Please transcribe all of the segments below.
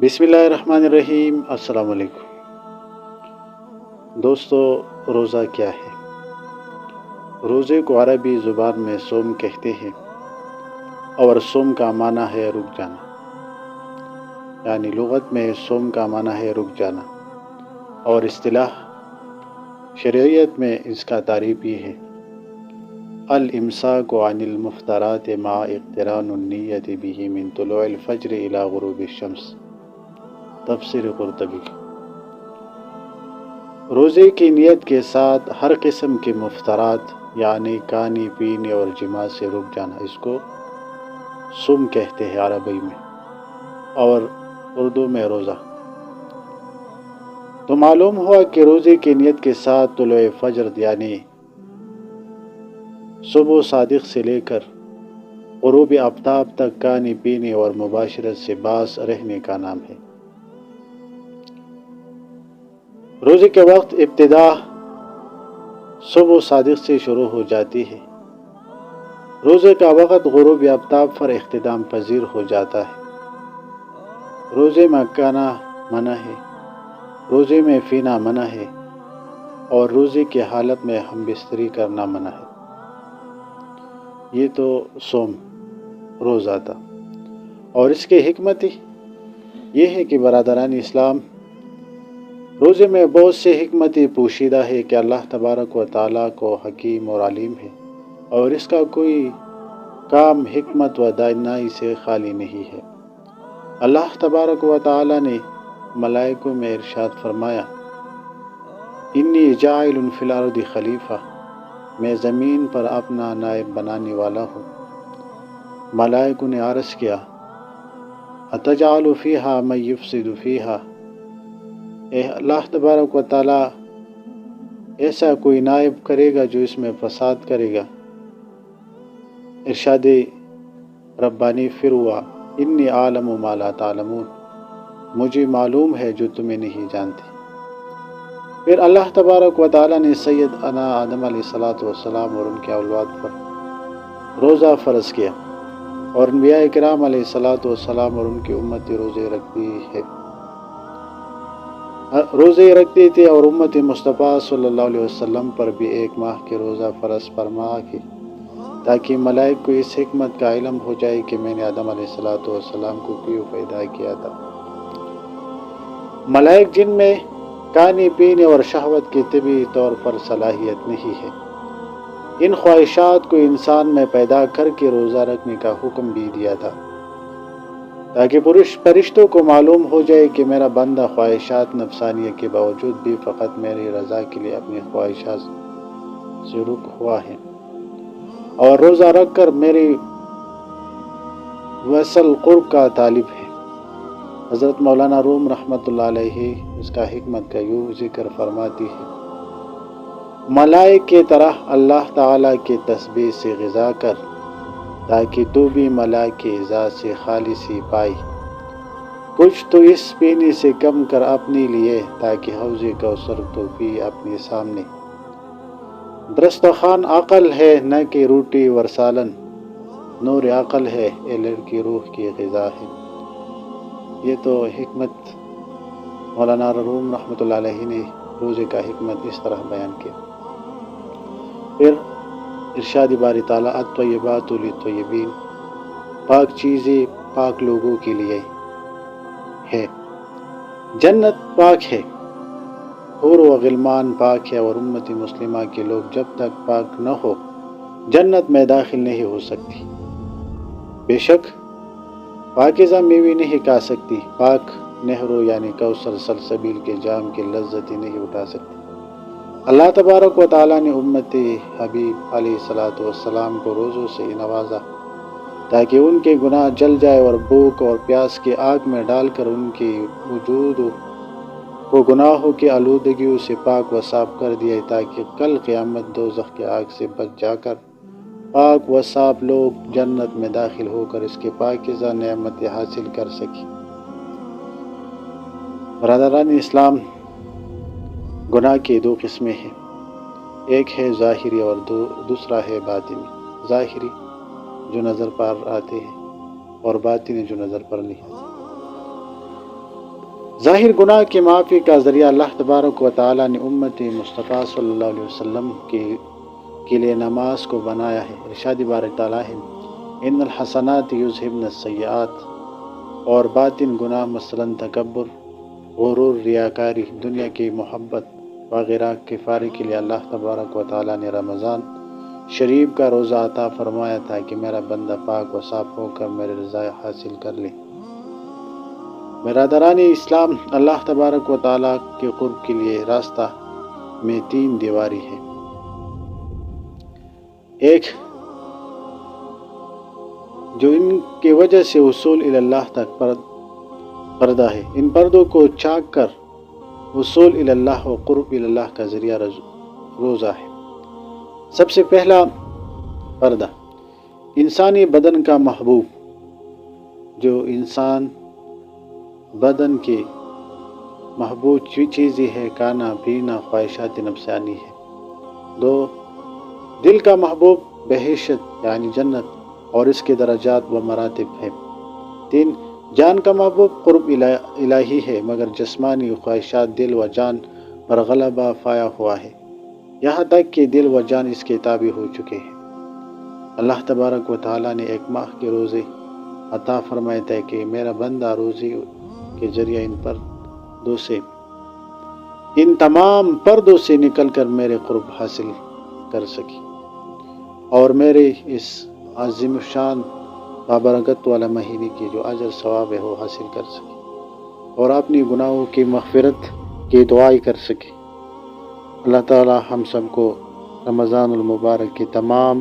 بسم اللہ الرحمن الرحیم۔ السلام علیکم دوستو، روزہ کیا ہے؟ روزے کو عربی زبان میں صوم کہتے ہیں اور صوم کا معنی ہے رک جانا، یعنی لغت میں صوم کا معنی ہے رک جانا، اور اصطلاح شرعیت میں اس کا تعریف یہ ہے: الامساک عن المفطرات مع اقتران النیت به من طلوع الفجر الى غروب الشمس۔ تفسیر قرطبی۔ روزے کی نیت کے ساتھ ہر قسم کے مفطرات یعنی کھانے پینے اور جماع سے رک جانا، اس کو صوم کہتے ہیں عربی میں اور اردو میں روزہ۔ تو معلوم ہوا کہ روزے کی نیت کے ساتھ طلوع فجر یعنی صبح صادق سے لے کر غروب آفتاب تک کھانے پینے اور مباشرت سے باز رہنے کا نام ہے۔ روزے کے وقت ابتدا صبح صادق سے شروع ہو جاتی ہے۔ روزے کا وقت غروب آفتاب پر اختتام پذیر ہو جاتا ہے۔ روزے میں کھانا منع ہے، روزے میں پینا منع ہے، اور روزے کی حالت میں ہم بستری کرنا منع ہے۔ یہ تو صوم روزہ تھا، اور اس کی حکمت یہ ہے کہ برادران اسلام، روزے میں بہت سے حکمتیں پوشیدہ ہے کہ اللہ تبارک و تعالیٰ کو حکیم اور علیم ہے، اور اس کا کوئی کام حکمت و دانائی سے خالی نہیں ہے۔ اللہ تبارک و تعالیٰ نے ملائکوں میں ارشاد فرمایا: انی جاعل فی الارض خلیفہ، میں زمین پر اپنا نائب بنانے والا ہوں۔ ملائکوں نے عرض کیا: اتجعل فیہا من یفسد فیہا، اے اللہ تبارک و تعالیٰ، ایسا کوئی نائب کرے گا جو اس میں فساد کرے گا؟ ارشاد ربانی پھر ہوا: انی اعلم ما لا تعلمون، مجھے معلوم ہے جو تمہیں نہیں جانتے۔ پھر اللہ تبارک و تعالیٰ نے سیدنا آدم علیہ السلام اور ان کے اولاد پر روزہ فرض کیا، اور انبیاء کرام علیہ السلام اور ان کی امت روزے رکھتے تھے، اور امت مصطفیٰ صلی اللہ علیہ وسلم پر بھی 1 ماہ کے روزہ فرض فرما کے، تاکہ ملائک کو اس حکمت کا علم ہو جائے کہ میں نے آدم علیہ السلام کو کیوں پیدا کیا تھا۔ ملائک جن میں کھانے پینے اور شہوت کی طبعی طور پر صلاحیت نہیں ہے، ان خواہشات کو انسان میں پیدا کر کے روزہ رکھنے کا حکم بھی دیا تھا، تاکہ فرشتوں کو معلوم ہو جائے کہ میرا بندہ خواہشات نفسانیہ کے باوجود بھی فقط میری رضا کے لیے اپنی خواہشات سے رک ہوا ہے، اور روزہ رکھ کر میری وصل قرب کا طالب ہے۔ حضرت مولانا روم رحمۃ اللہ علیہ اس کا حکمت کا یوں ذکر فرماتی ہے: ملائک کی طرح اللہ تعالیٰ کی تسبیح سے غذا کر، تاکہ تو بھی ملائک کی ذات سے خالصی پائی۔ کچھ تو اس پینے سے کم کر اپنے لیے، تاکہ حوض کوثر تو پی اپنے سامنے۔ دسترخوان عقل ہے نہ کہ روٹی ور سالن، نور عقل ہے اے لڑکی روح کی غذا ہے۔ یہ تو حکمت مولانا روم رحمۃ اللہ علیہ نے روزے کا حکمت اس طرح بیان کیا۔ پھر ارشاد باری تعالیٰ: الطیبات للطیبین، پاک چیزیں پاک لوگوں کے لیے ہے، جنت پاک ہے، حور و غلمان پاک ہے، اور امت مسلمہ کے لوگ جب تک پاک نہ ہو جنت میں داخل نہیں ہو سکتی۔ بے شک پاکیزہ میوے نہیں کھا سکتی، پاک نہروں یعنی کوثر سلسبیل کے جام کی لذتیں نہیں اٹھا سکتی۔ اللہ تبارک و تعالیٰ نے امت حبیب علیہ السلام کو روزوں سے نوازا، تاکہ ان کے گناہ جل جائے، اور بھوک اور پیاس کی آگ میں ڈال کر ان کے وجود کو گناہوں کی آلودگیوں سے پاک و صاف کر دیا، تاکہ کل قیامت دوزخ کی آگ سے بچ جا کر پاک و صاف لوگ جنت میں داخل ہو کر اس کے پاکیزہ نعمتیں حاصل کر سکیں۔ برادران اسلام، گناہ کی 2 قسمیں ہیں، ایک ہے ظاہری اور دوسرا ہے باطنی۔ ظاہری جو نظر پر آتے ہیں، اور باطنی جو نظر پر نہیں آتے۔ ظاہر گناہ کی معافی کا ذریعہ اللہ تبارک و تعالیٰ نے امت مصطفیٰ صلی اللہ علیہ وسلم کے لیے نماز کو بنایا ہے۔ ارشاد باری تعالیٰ ہے ان الحسنات یذہبن السیئات، اور باطن گناہ مثلاً تکبر، غرور، ریاکاری، دنیا کی محبت وغیرہ کے فارغ کے لیے اللہ تبارک و تعالیٰ نے رمضان شریف کا روزہ عطا فرمایا تھا کہ میرا بندہ پاک و صاف ہو کر میرے رضا حاصل کر لے۔ برادران اسلام، اللہ تبارک و تعالیٰ کے قرب کے لیے راستہ میں 3 دیواری ہے۔ ایک جو ان کی وجہ سے وصول اللہ تک پردہ ہے، ان پردوں کو چاک کر وصول اللہ و قرب اللہ کا ذریعہ روزہ ہے۔ سب سے پہلا پردہ انسانی بدن کا محبوب، جو انسان بدن کی محبوب چیزیں ہے، کھانا پینا، خواہشات نفسانی ہے۔ 2 دل کا محبوب بہشت یعنی جنت اور اس کے درجات و مراتب ہے۔ 3 جان کا محبوب قرب الہی ہے، مگر جسمانی خواہشات دل و جان پر غلبہ پایا ہوا ہے، یہاں تک کہ دل و جان اس کے تابع ہو چکے ہیں۔ اللہ تبارک و تعالیٰ نے 1 ماہ کے روزے عطا فرمائے تھے کہ میرا بندہ روزے کے ذریعہ ان تمام پردوں سے نکل کر میرے قرب حاصل کر سکے اور میرے اس عظیم شان بابرکت والا مہینے کی جو اجر ثواب ہے وہ حاصل کر سکے اور اپنی گناہوں کی مغفرت کی دعائیں کر سکے۔ اللہ تعالی ہم سب کو رمضان المبارک کی تمام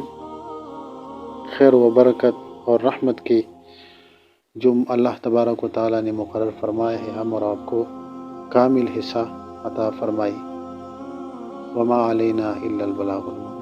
خیر و برکت اور رحمت کی جو اللہ تبارک و تعالیٰ نے مقرر فرمایا ہے، ہم اور آپ کو کامل حصہ عطا فرمائی۔ وما علینا الا البلاغ المبین۔